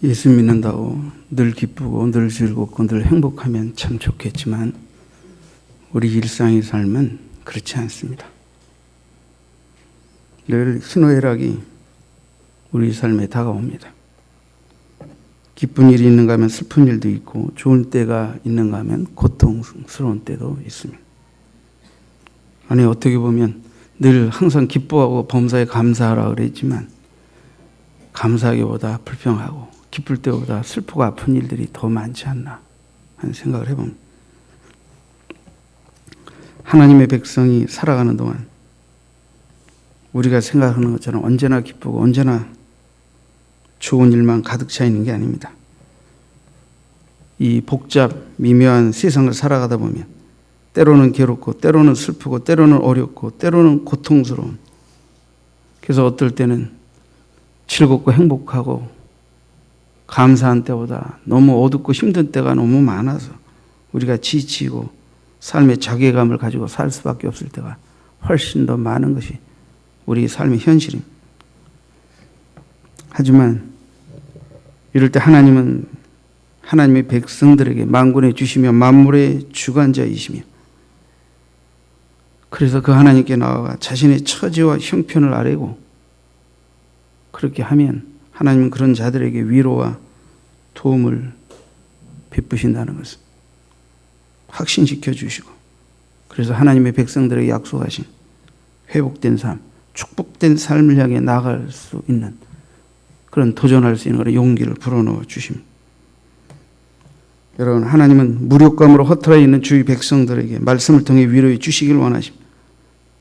예수 믿는다고 늘 기쁘고 늘 즐겁고 늘 행복하면 참 좋겠지만 우리 일상의 삶은 그렇지 않습니다. 늘 희노애락이 우리 삶에 다가옵니다. 기쁜 일이 있는가 하면 슬픈 일도 있고 좋은 때가 있는가 하면 고통스러운 때도 있습니다. 아니 어떻게 보면 늘 항상 기뻐하고 범사에 감사하라 그랬지만 감사하기보다 불평하고 기쁠 때보다 슬프고 아픈 일들이 더 많지 않나 하는 생각을 해봅니다. 하나님의 백성이 살아가는 동안 우리가 생각하는 것처럼 언제나 기쁘고 언제나 좋은 일만 가득 차 있는 게 아닙니다. 이 복잡 미묘한 세상을 살아가다 보면 때로는 괴롭고 때로는 슬프고 때로는 어렵고 때로는 고통스러운, 그래서 어떨 때는 즐겁고 행복하고 감사한 때보다 너무 어둡고 힘든 때가 너무 많아서 우리가 지치고 삶의 자괴감을 가지고 살 수밖에 없을 때가 훨씬 더 많은 것이 우리 삶의 현실입니다. 하지만 이럴 때 하나님은 하나님의 백성들에게 만군의 주시며 만물의 주관자이시며, 그래서 그 하나님께 나아가 자신의 처지와 형편을 아뢰고 그렇게 하면 하나님은 그런 자들에게 위로와 도움을 베푸신다는 것을 확신시켜 주시고, 그래서 하나님의 백성들에게 약속하신 회복된 삶, 축복된 삶을 향해 나아갈 수 있는 그런 도전할 수 있는 그런 용기를 불어넣어 주십니다. 여러분, 하나님은 무력감으로 허탈해 있는 주의 백성들에게 말씀을 통해 위로해 주시길 원하십니다.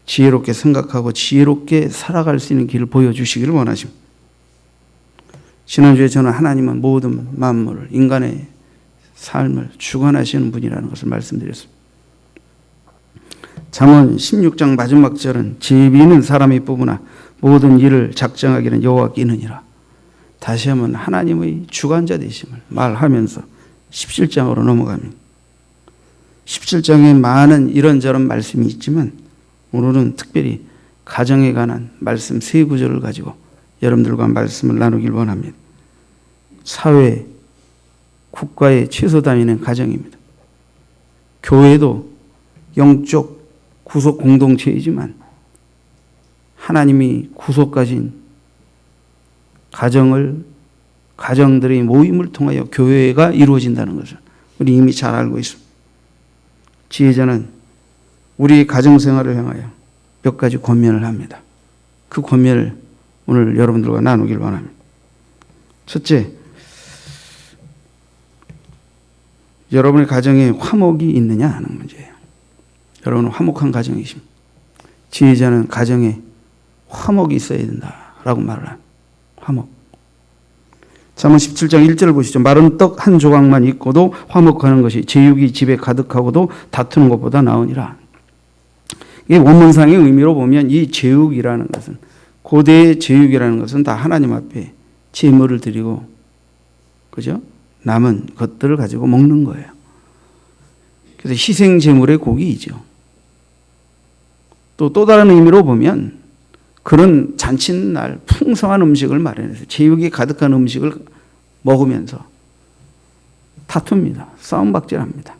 지혜롭게 생각하고 지혜롭게 살아갈 수 있는 길을 보여주시기를 원하십니다. 지난주에 저는 하나님은 모든 만물을, 인간의 삶을 주관하시는 분이라는 것을 말씀드렸습니다. 잠언 16장 마지막 절은 지혜비는 사람이 뽑으나 모든 일을 작정하기는 여호와께 있느니라. 다시 한번 하나님의 주관자 되심을 말하면서 17장으로 넘어갑니다. 17장에 많은 이런저런 말씀이 있지만 오늘은 특별히 가정에 관한 말씀 세 구절을 가지고 여러분들과 말씀을 나누길 원합니다. 사회, 국가의 최소 단위는 가정입니다. 교회도 영적 구속 공동체이지만 하나님이 구속하신 가정들의 모임을 통하여 교회가 이루어진다는 것을 우리 이미 잘 알고 있습니다. 지혜자는 우리의 가정생활을 향하여 몇 가지 권면을 합니다. 그 권면을 오늘 여러분들과 나누길 원합니다. 첫째, 여러분의 가정에 화목이 있느냐 하는 문제예요. 여러분은 화목한 가정이십니다. 지혜자는 가정에 화목이 있어야 된다라고 말을 합니다. 화목. 잠언 17장 1절을 보시죠. 마른 떡 한 조각만 있고도 화목하는 것이 제육이 집에 가득하고도 다투는 것보다 나으니라. 이 원문상의 의미로 보면 이 제육이라는 것은, 고대의 제육이라는 것은 다 하나님 앞에 제물을 드리고, 그죠? 남은 것들을 가지고 먹는 거예요. 그래서 희생 제물의 고기이죠. 또 다른 의미로 보면 그런 잔칫날 풍성한 음식을 마련해서 제육이 가득한 음식을 먹으면서 다툽니다. 싸움박질합니다.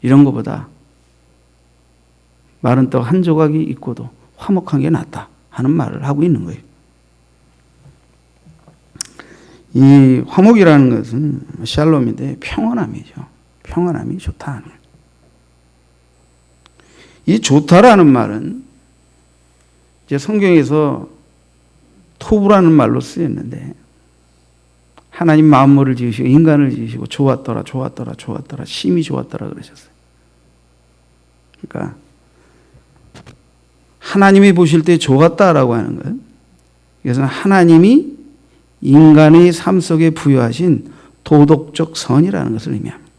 이런 것보다 마른 떡 한 조각이 있고도 화목한 게 낫다 하는 말을 하고 있는 거예요. 이 화목이라는 것은 샬롬인데 평안함이죠. 평안함이 좋다. 이 좋다라는 말은 이제 성경에서 토부라는 말로 쓰였는데, 하나님 만물을 지으시고 인간을 지으시고 좋았더라 심히 좋았더라 그러셨어요. 그러니까 하나님이 보실 때 좋았다라고 하는 것, 이것은 하나님이 인간의 삶 속에 부여하신 도덕적 선이라는 것을 의미합니다.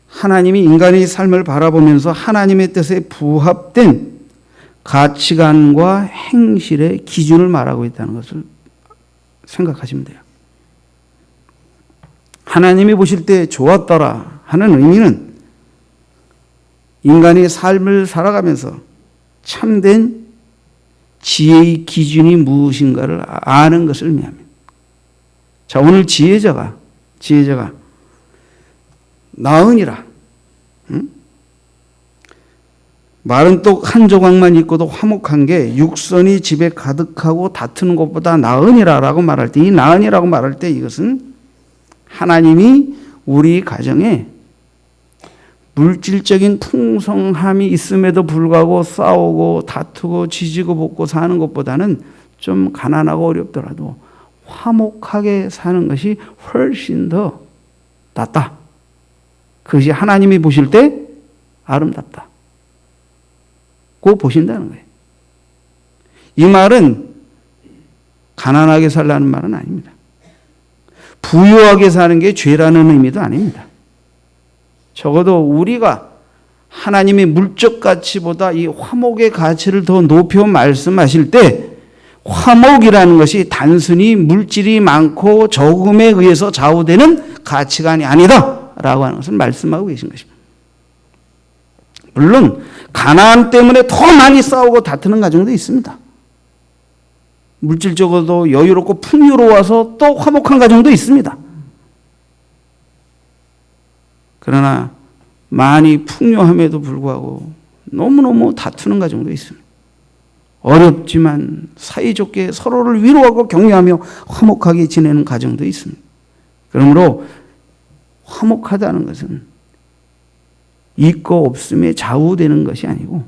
하나님이 인간의 삶을 바라보면서 하나님의 뜻에 부합된 가치관과 행실의 기준을 말하고 있다는 것을 생각하시면 돼요. 하나님이 보실 때 좋았더라 하는 의미는 인간이 삶을 살아가면서 참된 지혜의 기준이 무엇인가를 아는 것을 의미합니다. 자, 오늘 지혜자가 나으니라. 응? 말은 떡 한 조각만 있고도 화목한 게 육선이 집에 가득하고 다투는 것보다 나으니라라고 말할 때, 이 나으니라고 말할 때 이것은 하나님이 우리 가정에 물질적인 풍성함이 있음에도 불구하고 싸우고 다투고 지지고 볶고 사는 것보다는 좀 가난하고 어렵더라도 화목하게 사는 것이 훨씬 더 낫다. 그것이 하나님이 보실 때 아름답다. 고 보신다는 거예요. 이 말은 가난하게 살라는 말은 아닙니다. 부유하게 사는 게 죄라는 의미도 아닙니다. 적어도 우리가 하나님의 물적 가치보다 이 화목의 가치를 더 높여 말씀하실 때 화목이라는 것이 단순히 물질이 많고 적음에 의해서 좌우되는 가치관이 아니다라고 하는 것을 말씀하고 계신 것입니다. 물론 가난 때문에 더 많이 싸우고 다투는 가정도 있습니다. 물질적으로도 여유롭고 풍요로워서 또 화목한 가정도 있습니다. 그러나 많이 풍요함에도 불구하고 너무너무 다투는 가정도 있습니다. 어렵지만 사이좋게 서로를 위로하고 격려하며 화목하게 지내는 가정도 있습니다. 그러므로 화목하다는 것은 있고 없음에 좌우되는 것이 아니고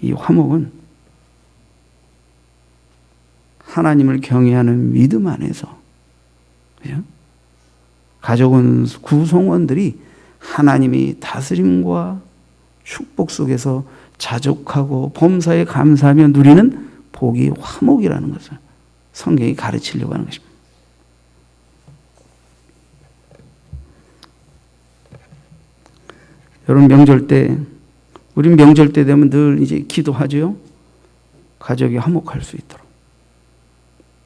이 화목은 하나님을 경외하는 믿음 안에서, 그죠? 가족은 구성원들이 하나님이 다스림과 축복 속에서 자족하고 범사에 감사하며 누리는 복이 화목이라는 것을 성경이 가르치려고 하는 것입니다. 여러분, 우린 명절 때 되면 늘 이제 기도하죠. 가족이 화목할 수 있도록.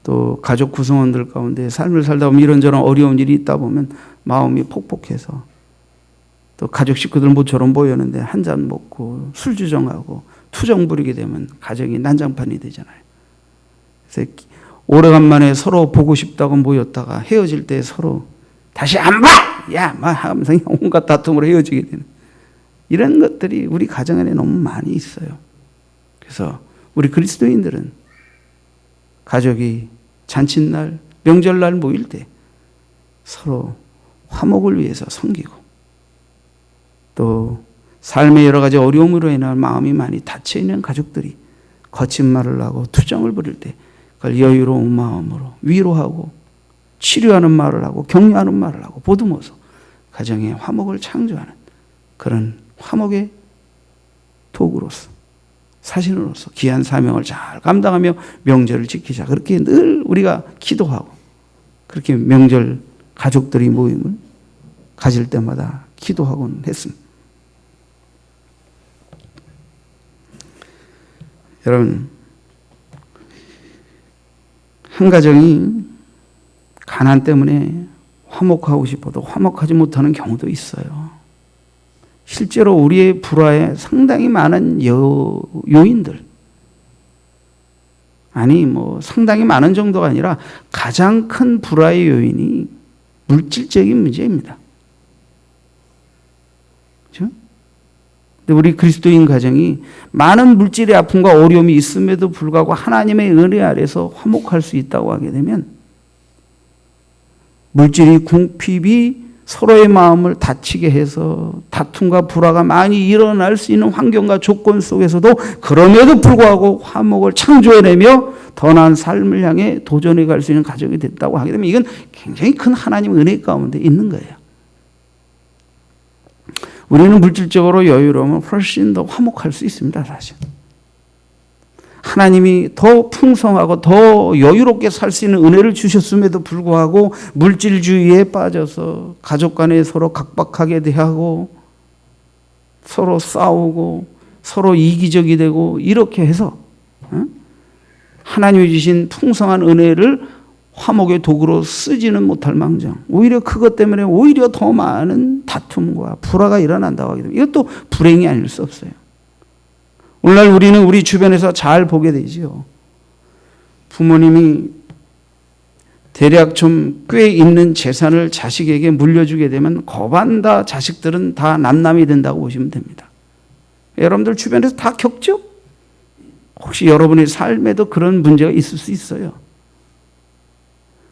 또 가족 구성원들 가운데 삶을 살다 보면 이런저런 어려운 일이 있다 보면 마음이 폭복해서 또 가족 식구들 모처럼 모였는데 한 잔 먹고 술주정하고 투정 부리게 되면 가정이 난장판이 되잖아요. 그래서 오래간만에 서로 보고 싶다고 모였다가 헤어질 때 서로 다시 안 봐! 야! 막 하면서 온갖 다툼으로 헤어지게 되는 이런 것들이 우리 가정 안에 너무 많이 있어요. 그래서 우리 그리스도인들은 가족이 잔칫날, 명절날 모일 때 서로 화목을 위해서 섬기고 또 삶의 여러 가지 어려움으로 인한 마음이 많이 닫혀있는 가족들이 거친 말을 하고 투정을 부릴 때 그걸 여유로운 마음으로 위로하고 치료하는 말을 하고 격려하는 말을 하고 보듬어서 가정의 화목을 창조하는 그런 화목의 도구로서 사신으로서 귀한 사명을 잘 감당하며 명절을 지키자. 그렇게 늘 우리가 기도하고 그렇게 명절 가족들이 모임을 가질 때마다 기도하곤 했습니다. 여러분, 한 가정이 가난 때문에 화목하고 싶어도 화목하지 못하는 경우도 있어요. 실제로 우리의 불화에 상당히 많은 요인들, 아니 상당히 많은 정도가 아니라 가장 큰 불화의 요인이 물질적인 문제입니다. 그렇죠? 근데 우리 그리스도인 가정이 많은 물질의 아픔과 어려움이 있음에도 불구하고 하나님의 은혜 아래서 화목할 수 있다고 하게 되면 물질이 궁핍이 서로의 마음을 다치게 해서 다툼과 불화가 많이 일어날 수 있는 환경과 조건 속에서도 그럼에도 불구하고 화목을 창조해내며 더 나은 삶을 향해 도전해 갈 수 있는 가정이 됐다고 하게 되면 이건 굉장히 큰 하나님의 은혜 가운데 있는 거예요. 우리는 물질적으로 여유로우면 훨씬 더 화목할 수 있습니다, 사실. 하나님이 더 풍성하고 더 여유롭게 살 수 있는 은혜를 주셨음에도 불구하고 물질주의에 빠져서 가족 간에 서로 각박하게 대하고 서로 싸우고 서로 이기적이 되고 이렇게 해서 하나님이 주신 풍성한 은혜를 화목의 도구로 쓰지는 못할 망정 오히려 그것 때문에 오히려 더 많은 다툼과 불화가 일어난다고 하게 되면 이것도 불행이 아닐 수 없어요. 오늘날 우리는 우리 주변에서 잘 보게 되지요. 부모님이 대략 좀 꽤 있는 재산을 자식에게 물려주게 되면 거반다 자식들은 다 남남이 된다고 보시면 됩니다. 여러분들 주변에서 다 겪죠? 혹시 여러분의 삶에도 그런 문제가 있을 수 있어요.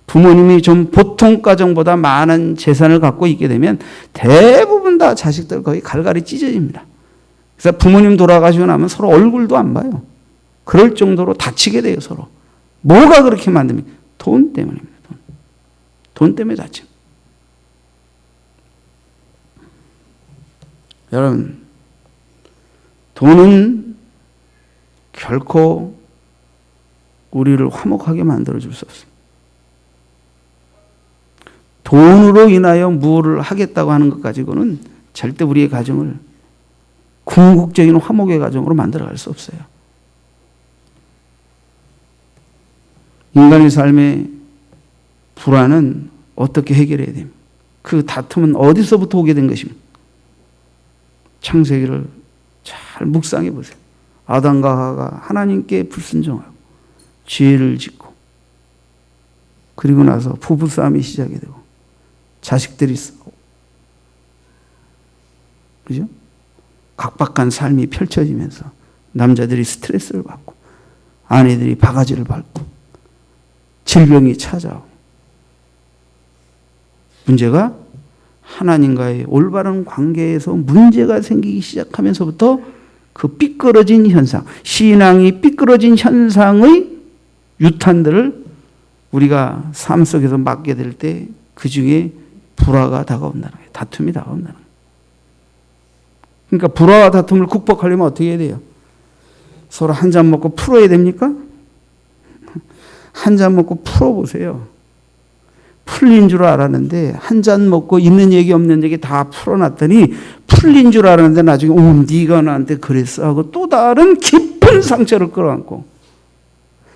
부모님이 좀 보통 가정보다 많은 재산을 갖고 있게 되면 대부분 다 자식들 거의 갈갈이 찢어집니다. 그래서 부모님 돌아가시고 나면 서로 얼굴도 안 봐요. 그럴 정도로 다치게 돼요, 서로. 뭐가 그렇게 만듭니까? 돈 때문입니다. 돈 때문에 다쳐. 여러분, 돈은 결코 우리를 화목하게 만들어줄 수 없습니다. 돈으로 인하여 무엇을 하겠다고 하는 것 가지고는 절대 우리의 가정을 궁극적인 화목의 가정으로 만들어갈 수 없어요. 인간의 삶의 불안은 어떻게 해결해야 됩니까? 그 다툼은 어디서부터 오게 된 것입니까? 창세기를 잘 묵상해 보세요. 아담과 하와가 하나님께 불순종하고 죄를 짓고 그리고 나서 부부싸움이 시작이 되고 자식들이 싸우고 그죠? 각박한 삶이 펼쳐지면서 남자들이 스트레스를 받고 아내들이 바가지를 밟고 질병이 찾아오고 문제가 하나님과의 올바른 관계에서 문제가 생기기 시작하면서부터 그 삐뚤어진 현상, 신앙이 삐뚤어진 현상의 유탄들을 우리가 삶 속에서 맞게 될 때 그 중에 불화가 다가온다는 거예요. 다툼이 다가온다는 거예요. 그러니까 불화와 다툼을 극복하려면 어떻게 해야 돼요? 서로 한 잔 먹고 풀어야 됩니까? 한 잔 먹고 풀어보세요. 풀린 줄 알았는데 한 잔 먹고 있는 얘기 없는 얘기 다 풀어놨더니 풀린 줄 알았는데 나중에 네가 나한테 그랬어 하고 또 다른 깊은 상처를 끌어안고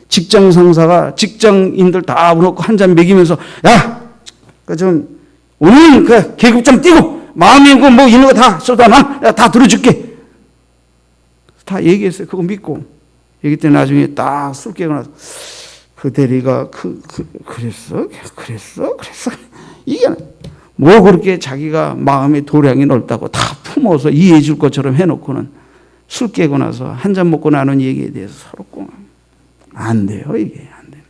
직장 상사가 직장인들 다 불러놓고 한 잔 먹이면서 야, 좀 오늘 그 계급 좀 띄고 마음에 뭐 있는 거 다 쏟아놔, 다 들어줄게. 다 얘기했어요. 그거 믿고 얘기 때 나중에 딱 술 깨고 나서 그 대리가 그랬어? 이게 뭐 그렇게 자기가 마음의 도량이 넓다고 다 품어서 이해해 줄 것처럼 해놓고는 술 깨고 나서 한 잔 먹고 나눈 얘기에 대해서 서로 꽁 안 돼요. 이게 안 돼요.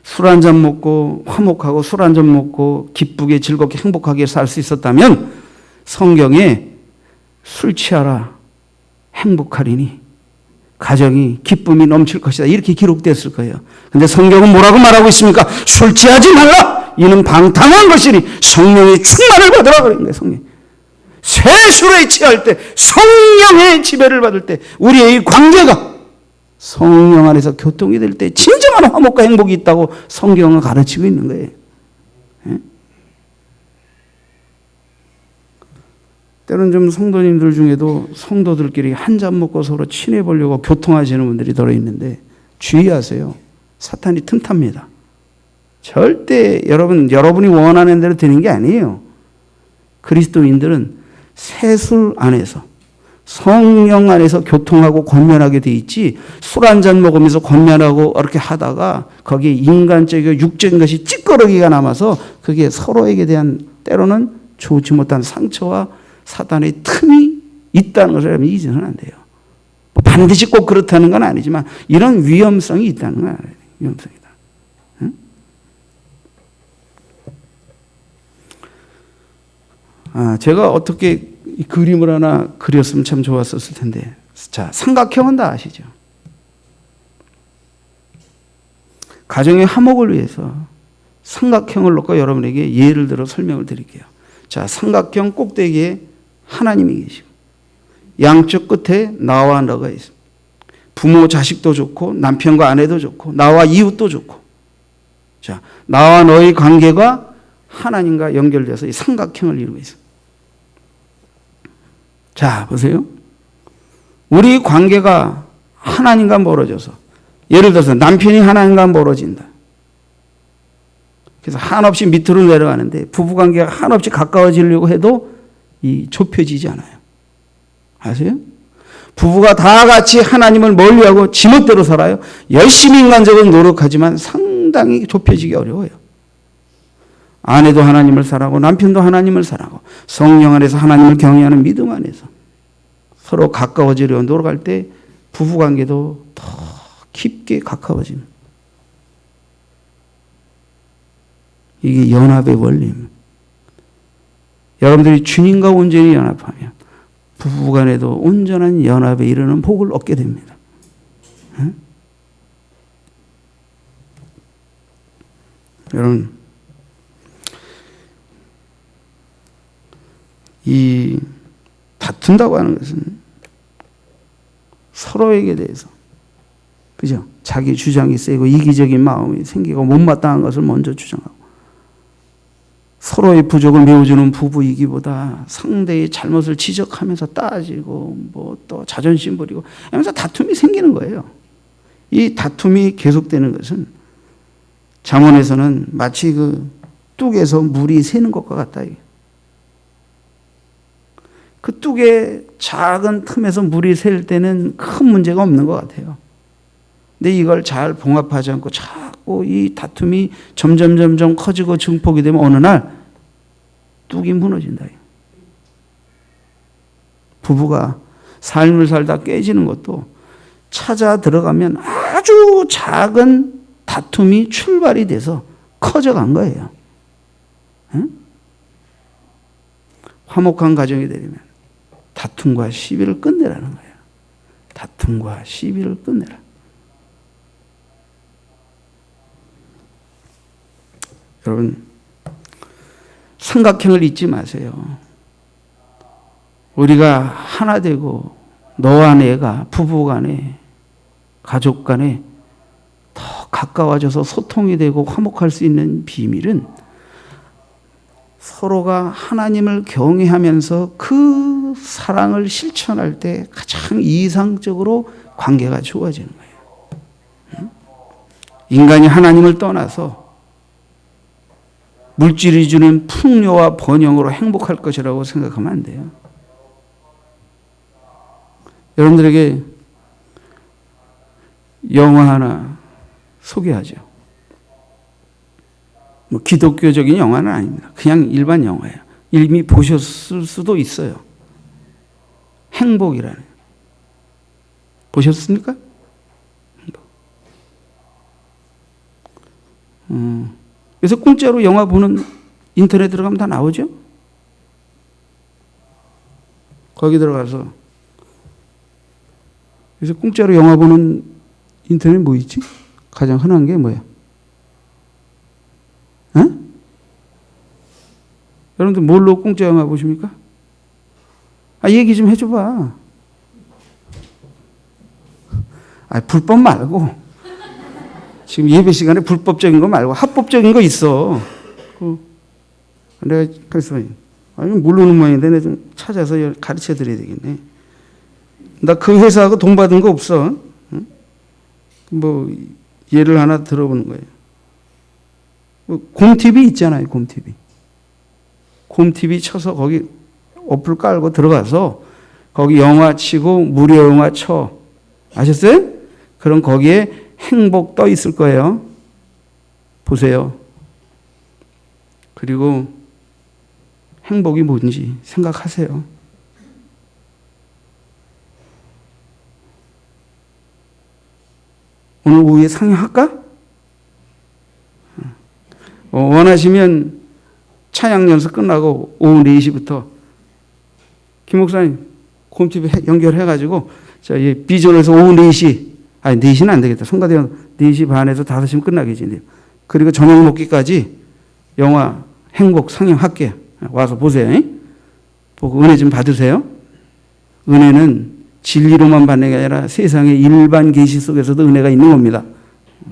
술 한 잔 먹고 화목하고 술 한 잔 먹고 기쁘게 즐겁게 행복하게 살 수 있었다면 성경에 술 취하라 행복하리니 가정이 기쁨이 넘칠 것이다 이렇게 기록됐을 거예요. 그런데 성경은 뭐라고 말하고 있습니까? 술 취하지 말라. 이는 방탕한 것이니 성령의 충만을 받으라 그런 거예요. 성령. 새 술에 취할 때 성령의 지배를 받을 때 우리의 관계가 성령 안에서 교통이 될 때 진정한 화목과 행복이 있다고 성경은 가르치고 있는 거예요. 예? 때로는 좀 성도님들 중에도 성도들끼리 한 잔 먹고 서로 친해 보려고 교통하시는 분들이 들어있는데 주의하세요. 사탄이 틈탑니다. 절대 여러분이 원하는 대로 되는 게 아니에요. 그리스도인들은 새술 안에서 성령 안에서 교통하고 권면하게 돼 있지 술 한 잔 먹으면서 권면하고 이렇게 하다가 거기에 인간적이고 육적인 것이 찌꺼러기가 남아서 그게 서로에게 대한 때로는 좋지 못한 상처와 사탄의 틈이 있다는 것을 여러분 잊으면 안 돼요. 뭐 반드시 꼭 그렇다는 건 아니지만 이런 위험성이 있다는 건 알아요. 위험성이다. 응? 제가 어떻게 이 그림을 하나 그렸으면 참 좋았었을 텐데. 자, 삼각형은 다 아시죠? 가정의 화목을 위해서 삼각형을 놓고 여러분에게 예를 들어 설명을 드릴게요. 자, 삼각형 꼭대기에 하나님이 계시고 양쪽 끝에 나와 너가 있습니다. 부모 자식도 좋고 남편과 아내도 좋고 나와 이웃도 좋고 자, 나와 너의 관계가 하나님과 연결돼서 이 삼각형을 이루고 있습니다. 자, 보세요. 우리 관계가 하나님과 멀어져서 예를 들어서 남편이 하나님과 멀어진다. 그래서 한없이 밑으로 내려가는데 부부관계가 한없이 가까워지려고 해도 이 좁혀지지 않아요. 아세요? 부부가 다 같이 하나님을 멀리하고 지멋대로 살아요. 열심히 인간적으로 노력하지만 상당히 좁혀지기 어려워요. 아내도 하나님을 사랑하고 남편도 하나님을 사랑하고 성령 안에서 하나님을 경외하는 믿음 안에서 서로 가까워지려 노력할 때 부부관계도 더 깊게 가까워지는, 이게 연합의 원리입니다. 여러분들이 주님과 온전히 연합하면 부부간에도 온전한 연합에 이르는 복을 얻게 됩니다. 응? 여러분, 이 다툰다고 하는 것은 서로에게 대해서, 그죠? 자기 주장이 세고 이기적인 마음이 생기고 못마땅한 것을 먼저 주장하고, 서로의 부족을 메워주는 부부이기보다 상대의 잘못을 지적하면서 따지고 뭐 또 자존심 부리고 하면서 다툼이 생기는 거예요. 이 다툼이 계속되는 것은 잠언에서는 마치 그 뚝에서 물이 새는 것과 같다. 그 뚝의 작은 틈에서 물이 셀 때는 큰 문제가 없는 것 같아요. 근데 이걸 잘 봉합하지 않고 자꾸 이 다툼이 점점 커지고 증폭이 되면 어느 날 뚝이 무너진다. 부부가 삶을 살다 깨지는 것도 찾아 들어가면 아주 작은 다툼이 출발이 돼서 커져간 거예요. 응? 화목한 가정이 되려면 다툼과 시비를 끝내라는 거예요. 다툼과 시비를 끝내라. 여러분, 삼각형을 잊지 마세요. 우리가 하나 되고 너와 내가 부부 간에 가족 간에 더 가까워져서 소통이 되고 화목할 수 있는 비밀은 서로가 하나님을 경외하면서 그 사랑을 실천할 때 가장 이상적으로 관계가 좋아지는 거예요. 인간이 하나님을 떠나서 물질이 주는 풍요와 번영으로 행복할 것이라고 생각하면 안 돼요. 여러분들에게 영화 하나 소개하죠. 뭐 기독교적인 영화는 아닙니다. 그냥 일반 영화예요. 이미 보셨을 수도 있어요. 행복이라는. 보셨습니까? 그래서 공짜로 영화 보는 인터넷 들어가면 다 나오죠? 거기 들어가서 그래서 공짜로 영화 보는 인터넷 뭐 있지? 가장 흔한 게 뭐야? 응? 여러분들 뭘로 공짜 영화 보십니까? 얘기 좀 해줘봐. 불법 말고. 지금 예배 시간에 불법적인 거 말고 합법적인 거 있어. 내가 그래서 모르는 모양인데 내가 좀 찾아서 가르쳐 드려야 되겠네. 나 그 회사하고 돈 받은 거 없어. 응? 뭐 예를 하나 들어보는 거예요. 곰TV 있잖아요. 곰TV. 곰TV 쳐서 거기 어플 깔고 들어가서 거기 영화 치고 무료 영화 쳐. 아셨어요? 그럼 거기에 행복 떠 있을 거예요. 보세요. 그리고 행복이 뭔지 생각하세요. 오늘 오후에 상영할까? 원하시면 찬양 연습 끝나고 오후 4시부터 김 목사님 곰TV 연결해가지고 저희 비전에서 오후 4시 4시는 안 되겠다. 성가대원 4시 반에서 5시면 끝나겠지. 그리고 저녁 먹기까지 영화 행복 상영할게요. 와서 보세요. 보고 은혜 좀 받으세요. 은혜는 진리로만 받는 게 아니라 세상의 일반 계시 속에서도 은혜가 있는 겁니다.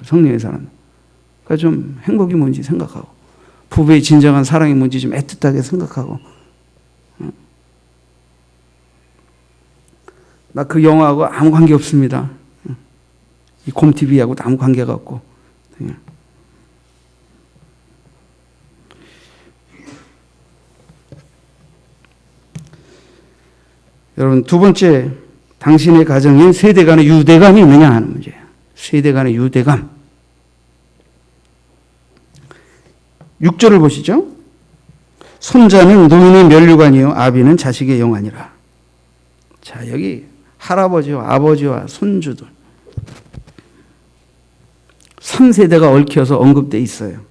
성령의 사람. 그러니까 좀 행복이 뭔지 생각하고 부부의 진정한 사랑이 뭔지 좀 애틋하게 생각하고. 나 그 영화하고 아무 관계 없습니다. 이 곰TV하고도 아무 관계가 없고. 여러분, 두 번째, 당신의 가정에 세대 간의 유대감이 있느냐 하는 문제예요. 세대 간의 유대감. 6절을 보시죠. 손자는 노인의 면류관이요 아비는 자식의 영안이라. 자, 여기 할아버지와 아버지와 손주들 3세대가 얽혀서 언급되어 있어요.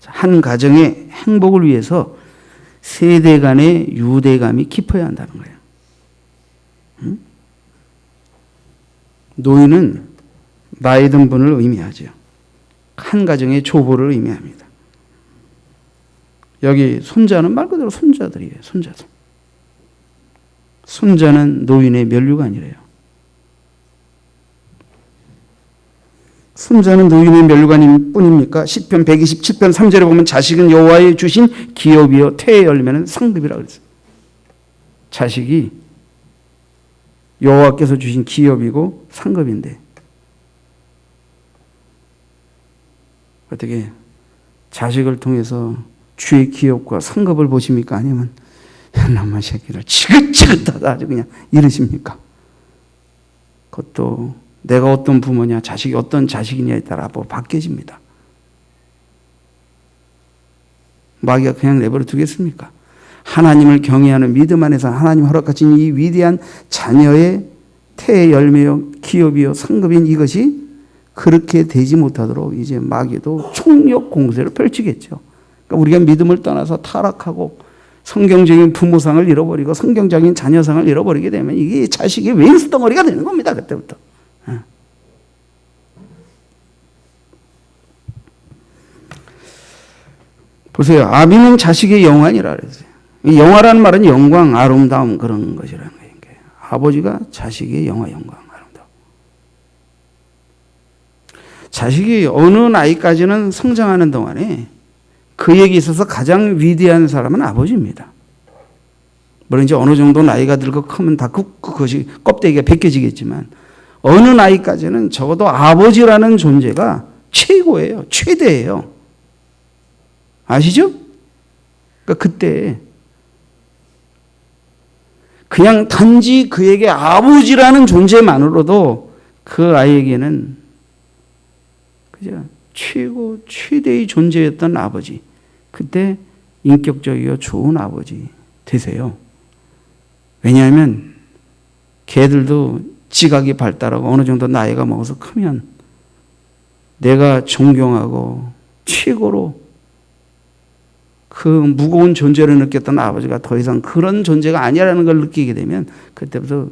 한 가정의 행복을 위해서 세대 간의 유대감이 깊어야 한다는 거예요. 응? 노인은 나이 든 분을 의미하죠. 한 가정의 조보를 의미합니다. 여기 손자는 말 그대로 손자들이에요. 손자들. 손자는 노인의 면류관이래요. 손자는 노인의 면류관일 뿐입니까? 시편 127편 3절에 보면 자식은 여호와의 주신 기업이요 태의 열매는 상급이라고 그랬어요. 자식이 여호와께서 주신 기업이고 상급인데 어떻게 자식을 통해서 주의 기업과 상급을 보십니까? 아니면 남의 새끼를 지긋지긋하다 아주 그냥 이러십니까? 그것도 내가 어떤 부모냐, 자식이 어떤 자식이냐에 따라 바뀌어집니다. 마귀가 그냥 내버려 두겠습니까? 하나님을 경외하는 믿음 안에서 하나님 허락하신 이 위대한 자녀의 태의 열매요, 기업이요, 상급인 이것이 그렇게 되지 못하도록 이제 마귀도 총력 공세를 펼치겠죠. 그러니까 우리가 믿음을 떠나서 타락하고 성경적인 부모상을 잃어버리고 성경적인 자녀상을 잃어버리게 되면 이게 자식이 왼수 덩어리가 되는 겁니다. 그때부터. 보세요. 아비는 자식의 영안이라 그랬어요. 영화라는 말은 영광, 아름다움 그런 것이라는 거예요. 아버지가 자식의 영화, 영광, 아름다움. 자식이 어느 나이까지는 성장하는 동안에 그에게 있어서 가장 위대한 사람은 아버지입니다. 물론 이제 어느 정도 나이가 들고 크면 다 그것이 껍데기가 벗겨지겠지만 어느 나이까지는 적어도 아버지라는 존재가 최고예요. 최대예요. 아시죠? 그러니까 그때 그냥 단지 그에게 아버지라는 존재만으로도 그 아이에게는 그죠? 최고 최대의 존재였던 아버지. 그때 인격적이고 좋은 아버지 되세요. 왜냐하면 걔들도 지각이 발달하고 어느 정도 나이가 먹어서 크면 내가 존경하고 최고로 그 무거운 존재를 느꼈던 아버지가 더 이상 그런 존재가 아니라는 걸 느끼게 되면 그때부터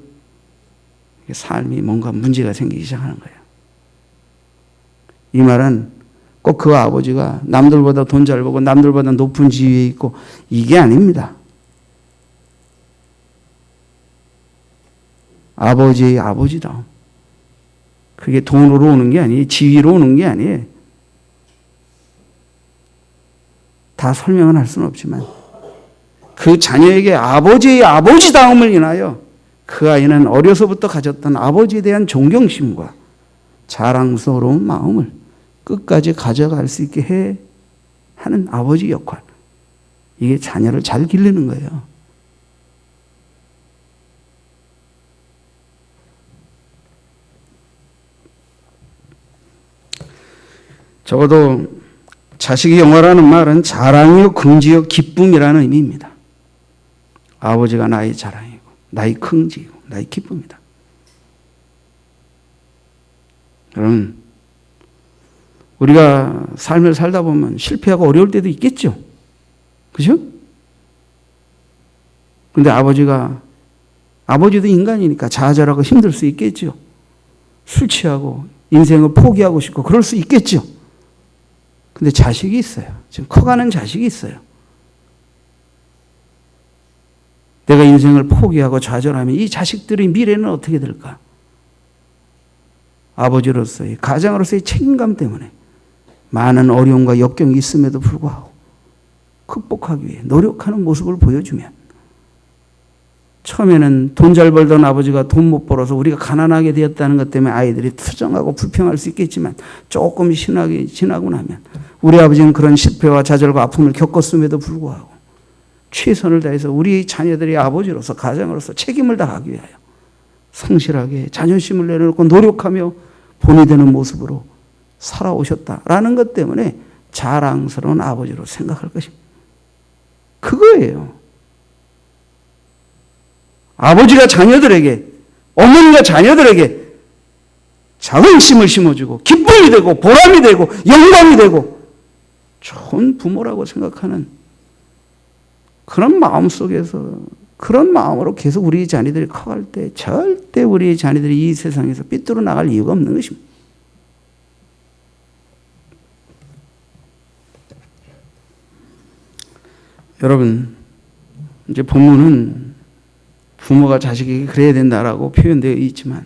삶이 뭔가 문제가 생기기 시작하는 거예요. 이 말은 꼭 그 아버지가 남들보다 돈 잘 벌고 남들보다 높은 지위에 있고 이게 아닙니다. 아버지의 아버지다. 그게 돈으로 오는 게 아니에요. 지위로 오는 게 아니에요. 다 설명은 할 수는 없지만 그 자녀에게 아버지의 아버지다움을 인하여 그 아이는 어려서부터 가졌던 아버지에 대한 존경심과 자랑스러운 마음을 끝까지 가져갈 수 있게 해 하는 아버지 역할. 이게 자녀를 잘 기르는 거예요. 적어도 자식의 영화라는 말은 자랑이요, 긍지요, 기쁨이라는 의미입니다. 아버지가 나의 자랑이고, 나의 긍지이고, 나의 기쁨이다. 여러분, 우리가 삶을 살다 보면 실패하고 어려울 때도 있겠죠. 그죠? 근데 아버지도 인간이니까 좌절하고 힘들 수 있겠죠. 술 취하고 인생을 포기하고 싶고 그럴 수 있겠죠. 근데 자식이 있어요. 지금 커가는 자식이 있어요. 내가 인생을 포기하고 좌절하면 이 자식들의 미래는 어떻게 될까? 아버지로서의, 가장으로서의 책임감 때문에 많은 어려움과 역경이 있음에도 불구하고 극복하기 위해 노력하는 모습을 보여주면 처음에는 돈 잘 벌던 아버지가 돈 못 벌어서 우리가 가난하게 되었다는 것 때문에 아이들이 투정하고 불평할 수 있겠지만 조금 지나고 나면 우리 아버지는 그런 실패와 좌절과 아픔을 겪었음에도 불구하고 최선을 다해서 우리 자녀들의 아버지로서 가장으로서 책임을 다하기 위하여 성실하게 자존심을 내려놓고 노력하며 본이 되는 모습으로 살아오셨다라는 것 때문에 자랑스러운 아버지로 생각할 것입니다. 그거예요. 아버지가 자녀들에게, 어머니가 자녀들에게 자긍심을 심어주고 기쁨이 되고 보람이 되고 영광이 되고 좋은 부모라고 생각하는 그런 마음 속에서, 그런 마음으로 계속 우리 자녀들이 커갈 때 절대 우리 자녀들이 이 세상에서 삐뚤어 나갈 이유가 없는 것입니다. 여러분, 이제 본문은 부모가 자식에게 그래야 된다라고 표현되어 있지만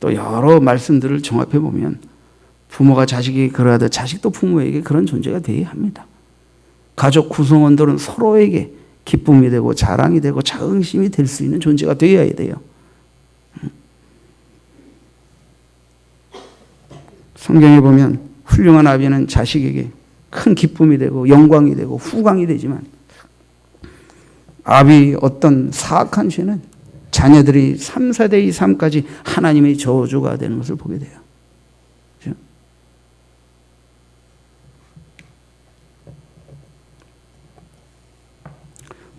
또 여러 말씀들을 종합해 보면 부모가 자식에게 그러하듯 자식도 부모에게 그런 존재가 되어야 합니다. 가족 구성원들은 서로에게 기쁨이 되고 자랑이 되고 자긍심이 될 수 있는 존재가 되어야 돼요. 성경에 보면 훌륭한 아비는 자식에게 큰 기쁨이 되고 영광이 되고 후광이 되지만 아비 어떤 사악한 죄는 자녀들이 3, 4대의 삶까지 하나님의 저주가 되는 것을 보게 돼요. 그렇죠?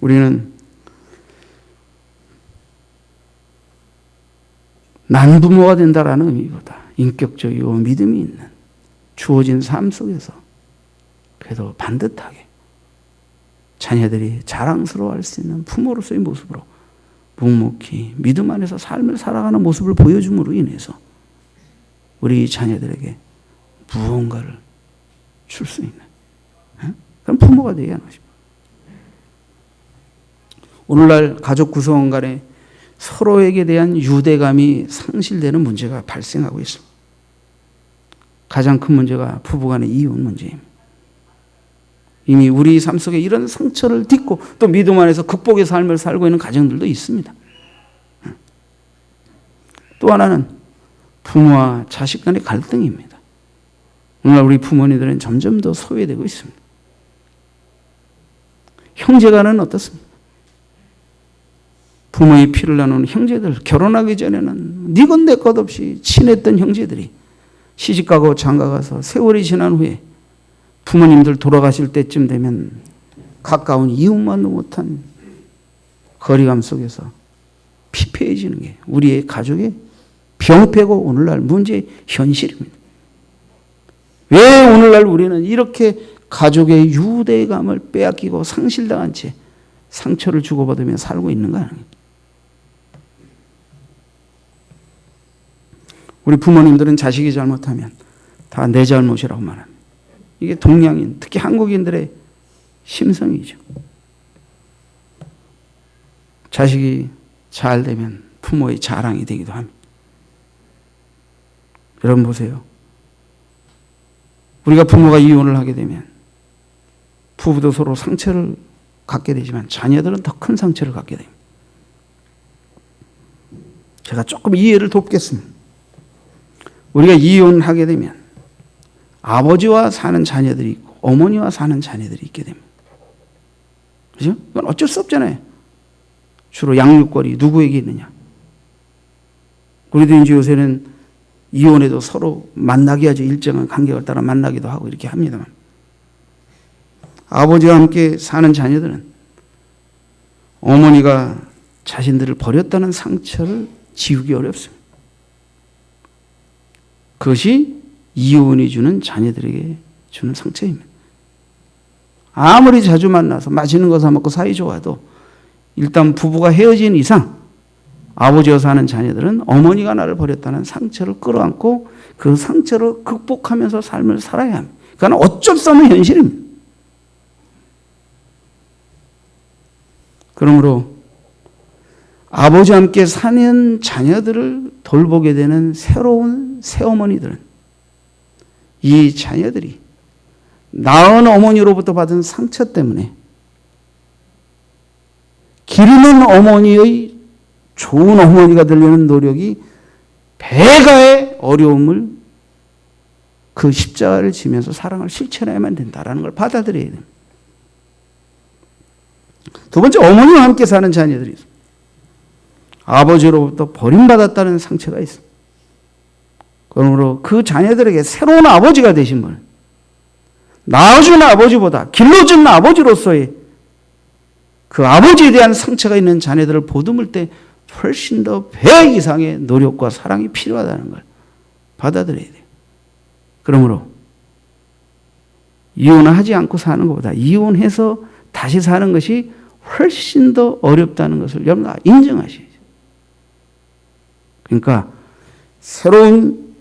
우리는 난부모가 된다라는 의미보다 인격적이고 믿음이 있는 주어진 삶 속에서 그래도 반듯하게 자녀들이 자랑스러워할 수 있는 부모로서의 모습으로 묵묵히 믿음 안에서 삶을 살아가는 모습을 보여줌으로 인해서 우리 자녀들에게 무언가를 줄 수 있는 그런 부모가 되어야 하는 것입니다. 오늘날 가족 구성원 간에 서로에게 대한 유대감이 상실되는 문제가 발생하고 있습니다. 가장 큰 문제가 부부간의 이혼 문제입니다. 이미 우리 삶 속에 이런 상처를 딛고 또 믿음 안에서 극복의 삶을 살고 있는 가정들도 있습니다. 또 하나는 부모와 자식 간의 갈등입니다. 오늘날 우리 부모님들은 점점 더 소외되고 있습니다. 형제간은 어떻습니까? 부모의 피를 나누는 형제들, 결혼하기 전에는 네 것 내 것 없이 친했던 형제들이 시집가고 장가가서 세월이 지난 후에 부모님들 돌아가실 때쯤 되면 가까운 이웃만도 못한 거리감 속에서 피폐해지는 게 우리의 가족의 병폐고 오늘날 문제의 현실입니다. 왜 오늘날 우리는 이렇게 가족의 유대감을 빼앗기고 상실당한 채 상처를 주고받으며 살고 있는가 하는 거예요. 우리 부모님들은 자식이 잘못하면 다 내 잘못이라고 말합니다. 이게 동양인, 특히 한국인들의 심성이죠. 자식이 잘 되면 부모의 자랑이 되기도 합니다. 여러분 보세요. 우리가 부모가 이혼을 하게 되면 부부도 서로 상처를 갖게 되지만 자녀들은 더 큰 상처를 갖게 됩니다. 제가 조금 이해를 돕겠습니다. 우리가 이혼하게 되면 아버지와 사는 자녀들이 있고 어머니와 사는 자녀들이 있게 됩니다. 그죠? 이건 어쩔 수 없잖아요. 주로 양육권이 누구에게 있느냐. 우리도 이제 요새는 이혼해도 서로 만나게 하죠. 일정한 간격을 따라 만나기도 하고 이렇게 합니다만. 아버지와 함께 사는 자녀들은 어머니가 자신들을 버렸다는 상처를 지우기 어렵습니다. 그것이 이혼이 주는 자녀들에게 주는 상처입니다. 아무리 자주 만나서 맛있는 거 사 먹고 사이 좋아도 일단 부부가 헤어진 이상 아버지와 사는 자녀들은 어머니가 나를 버렸다는 상처를 끌어안고 그 상처를 극복하면서 삶을 살아야 합니다. 그건 어쩔 수 없는 현실입니다. 그러므로 아버지와 함께 사는 자녀들을 돌보게 되는 새로운 새어머니들은 이 자녀들이 낳은 어머니로부터 받은 상처 때문에 기르는 어머니의 좋은 어머니가 되려는 노력이 배가의 어려움을 그 십자가를 지면서 사랑을 실천해야만 된다라는 걸 받아들여야 됩니다. 두 번째, 어머니와 함께 사는 자녀들이 있습니다. 아버지로부터 버림받았다는 상처가 있습니다. 그러므로 그 자녀들에게 새로운 아버지가 되신 분, 낳아준 아버지보다 길러준 아버지로서의 그 아버지에 대한 상처가 있는 자녀들을 보듬을 때 훨씬 더 배 이상의 노력과 사랑이 필요하다는 걸 받아들여야 돼요. 그러므로 이혼을 하지 않고 사는 것보다 이혼해서 다시 사는 것이 훨씬 더 어렵다는 것을 여러분 인정하셔야죠. 그러니까 새로운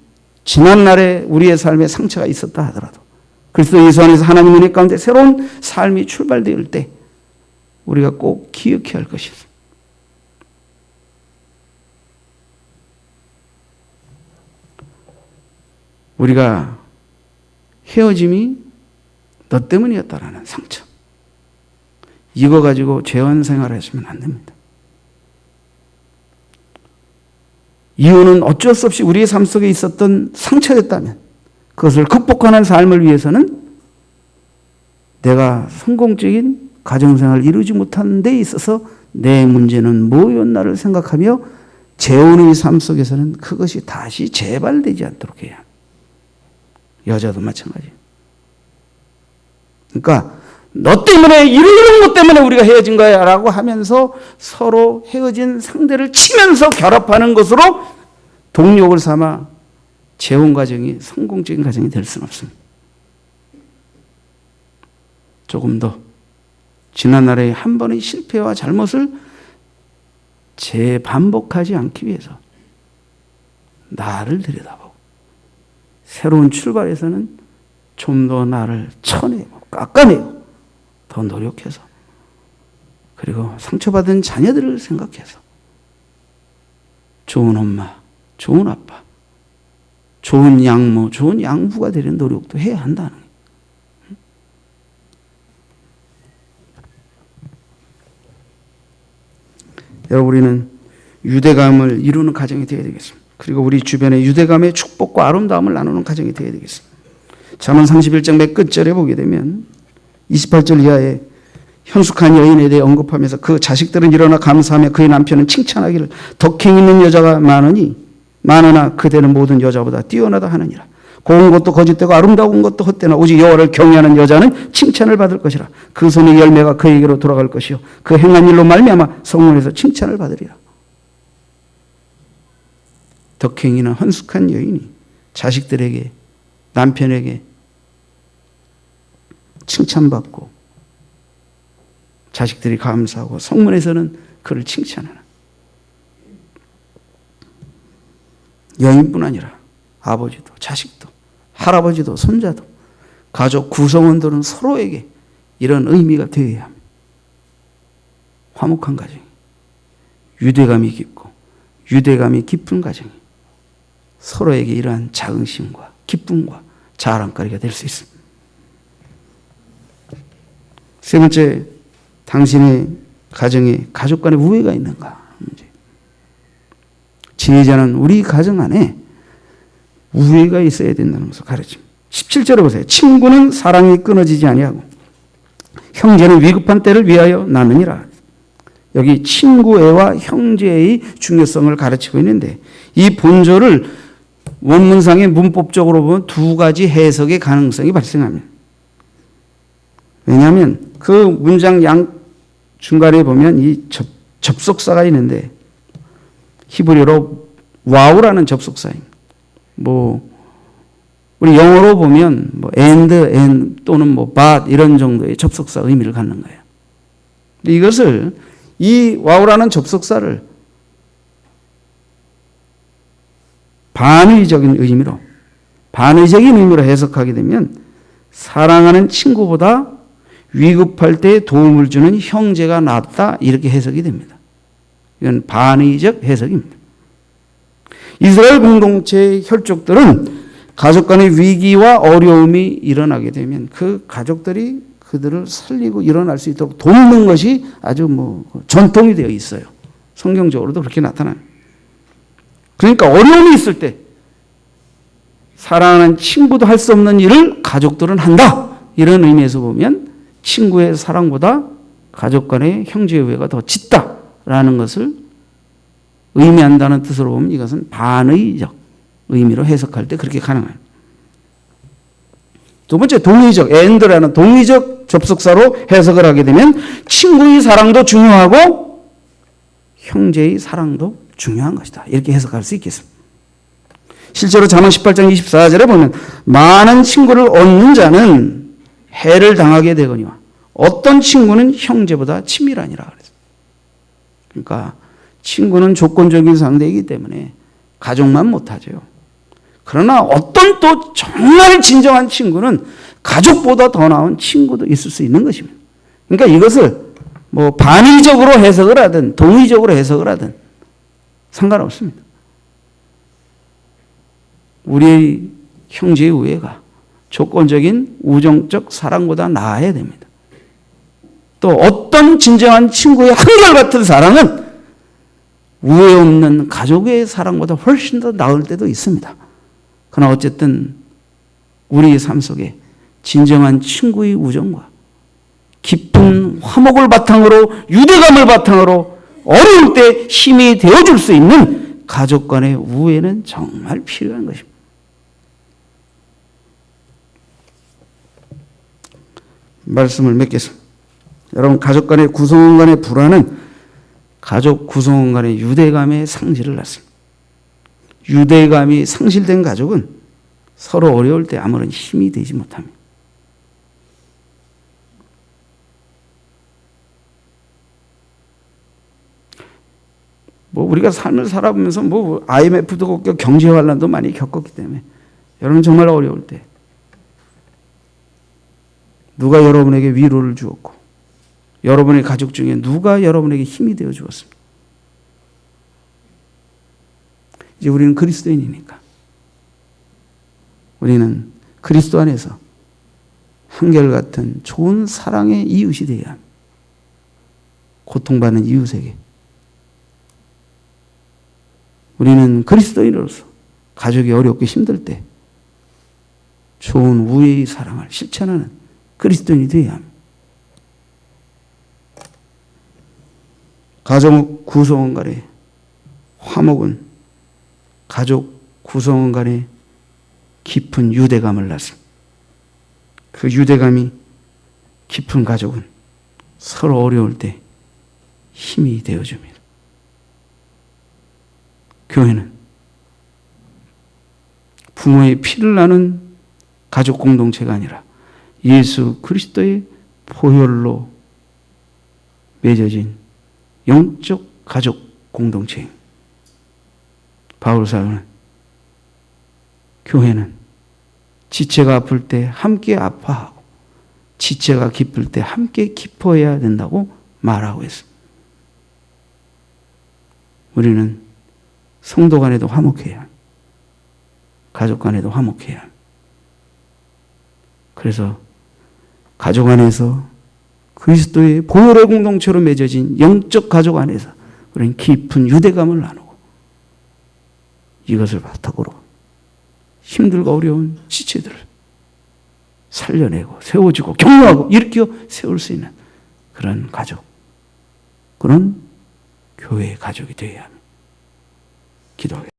지난날에 우리의 삶에 상처가 있었다 하더라도 그리스도 예수 안에서 하나님 은혜 가운데 새로운 삶이 출발될 때 우리가 꼭 기억해야 할 것이 있습니다. 우리가 헤어짐이 너 때문이었다라는 상처, 이거 가지고 재혼 생활을 하시면 안 됩니다. 이혼은 어쩔 수 없이 우리의 삶 속에 있었던 상처였다면 그것을 극복하는 삶을 위해서는 내가 성공적인 가정생활을 이루지 못한 데 있어서 내 문제는 뭐였나를 생각하며 재혼의 삶 속에서는 그것이 다시 재발되지 않도록 해야 합니다. 여자도 마찬가지예요. 그러니까 너 때문에 이런 것 때문에 우리가 헤어진 거야 라고 하면서 서로 헤어진 상대를 치면서 결합하는 것으로 동력을 삼아 재혼 가정이 성공적인 가정이 될 수는 없습니다. 조금 더 지난날의 한 번의 실패와 잘못을 재반복하지 않기 위해서 나를 들여다보고 새로운 출발에서는 좀 더 나를 쳐내고 깎아내고 더 노력해서 그리고 상처받은 자녀들을 생각해서 좋은 엄마, 좋은 아빠, 좋은 양모, 좋은 양부가 되는 노력도 해야 한다는 거예요. 여러분, 우리는 유대감을 이루는 가정이 되어야 되겠습니다. 그리고 우리 주변에 유대감의 축복과 아름다움을 나누는 가정이 되어야 되겠습니다. 잠언 31장 맨 끝절에 보게 되면 28절 이하에 현숙한 여인에 대해 언급하면서 그 자식들은 일어나 감사하며 그의 남편은 칭찬하기를 덕행 있는 여자가 많으나 그대는 모든 여자보다 뛰어나다 하느니라. 고운 것도 거짓되고 아름다운 것도 헛되나 오직 여호와를 경외하는 여자는 칭찬을 받을 것이라. 그 손의 열매가 그에게로 돌아갈 것이요 그 행한 일로 말미암아 성문에서 칭찬을 받으리라. 덕행이나 헌숙한 여인이 자식들에게 남편에게 칭찬받고 자식들이 감사하고 성문에서는 그를 칭찬하는 여인뿐 아니라 아버지도 자식도 할아버지도 손자도 가족 구성원들은 서로에게 이런 의미가 되어야 합니다. 화목한 가정이 유대감이 깊고 유대감이 깊은 가정이 서로에게 이러한 자긍심과 기쁨과 자랑거리가 될 수 있습니다. 세 번째, 당신의 가정에 가족 간의 우애가 있는가? 지혜자는 우리 가정 안에 우애가 있어야 된다는 것을 가르칩니다. 17절에 보세요. 친구는 사랑이 끊어지지 아니하고 형제는 위급한 때를 위하여 나느니라. 여기 친구애와 형제의 중요성을 가르치고 있는데 이 본조를 원문상의 문법적으로 보면 두 가지 해석의 가능성이 발생합니다. 왜냐하면 그 문장 양 중간에 보면 이 접속사가 있는데 히브리어로 와우라는 접속사입니다. 우리 영어로 보면 and 또는 but 이런 정도의 접속사 의미를 갖는 거예요. 근데 이것을 이 와우라는 접속사를 반의적인 의미로 해석하게 되면 사랑하는 친구보다 위급할 때 도움을 주는 형제가 낫다 이렇게 해석이 됩니다. 이건 반의적 해석입니다. 이스라엘 공동체의 혈족들은 가족 간의 위기와 어려움이 일어나게 되면 그 가족들이 그들을 살리고 일어날 수 있도록 돕는 것이 아주 전통이 되어 있어요. 성경적으로도 그렇게 나타나요. 그러니까 어려움이 있을 때 사랑하는 친구도 할 수 없는 일을 가족들은 한다. 이런 의미에서 보면 친구의 사랑보다 가족 간의 형제 우애가 더 짙다라는 것을 의미한다는 뜻으로 보면 이것은 반의적 의미로 해석할 때 그렇게 가능합니다. 두 번째, 동의적, 앤드라는 동의적 접속사로 해석을 하게 되면 친구의 사랑도 중요하고 형제의 사랑도 중요한 것이다. 이렇게 해석할 수 있겠습니다. 실제로 잠언 18장 24절에 보면 많은 친구를 얻는 자는 해를 당하게 되거니와 어떤 친구는 형제보다 친밀하니라 그랬어요. 그러니까 친구는 조건적인 상대이기 때문에 가족만 못하죠. 그러나 어떤 또 정말 진정한 친구는 가족보다 더 나은 친구도 있을 수 있는 것입니다. 그러니까 이것을 뭐 반의적으로 해석을 하든 동의적으로 해석을 하든 상관없습니다. 우리의 형제의 우애가 조건적인 우정적 사랑보다 나아야 됩니다. 또 어떤 진정한 친구의 한결같은 사랑은 우애 없는 가족의 사랑보다 훨씬 더 나을 때도 있습니다. 그러나 어쨌든 우리의 삶 속에 진정한 친구의 우정과 깊은 화목을 바탕으로 유대감을 바탕으로 어려울 때 힘이 되어줄 수 있는 가족 간의 우애는 정말 필요한 것입니다. 말씀을 맺겠습니다. 여러분, 가족 간의 구성원 간의 불화는 가족 구성원 간의 유대감의 상실을 낳습니다. 유대감이 상실된 가족은 서로 어려울 때 아무런 힘이 되지 못합니다. 뭐 우리가 삶을 살아보면서 뭐 IMF도 겪고 경제 환란도 많이 겪었기 때문에 여러분 정말 어려울 때 누가 여러분에게 위로를 주었고 여러분의 가족 중에 누가 여러분에게 힘이 되어 주었습니까? 이제 우리는 그리스도인이니까 우리는 그리스도 안에서 한결같은 좋은 사랑의 이웃이 되어야 합니다. 고통받는 이웃에게 우리는 그리스도인으로서 가족이 어렵고 힘들 때 좋은 우애의 사랑을 실천하는 그리스도인이 되어야 합니다. 가족 구성원 간의 화목은 가족 구성원 간의 깊은 유대감을 낳습니다. 그 유대감이 깊은 가족은 서로 어려울 때 힘이 되어줍니다. 교회는 부모의 피를 나눈 가족 공동체가 아니라 예수 그리스도의 보혈로 맺어진 영적 가족 공동체입니다. 바울 사도는 교회는 지체가 아플 때 함께 아파하고 지체가 기쁠 때 함께 기뻐해야 된다고 말하고 있습니다. 우리는 성도 간에도 화목해야 합니다. 가족 간에도 화목해야 합니다. 그래서 가족 안에서 그리스도의 보혈의 공동체로 맺어진 영적 가족 안에서 우리는 깊은 유대감을 나누고 이것을 바탕으로 힘들고 어려운 지체들을 살려내고 세워주고 격려하고 일으켜 세울 수 있는 그런 가족, 그런 교회의 가족이 되어야 합니다. 기도하겠습니다.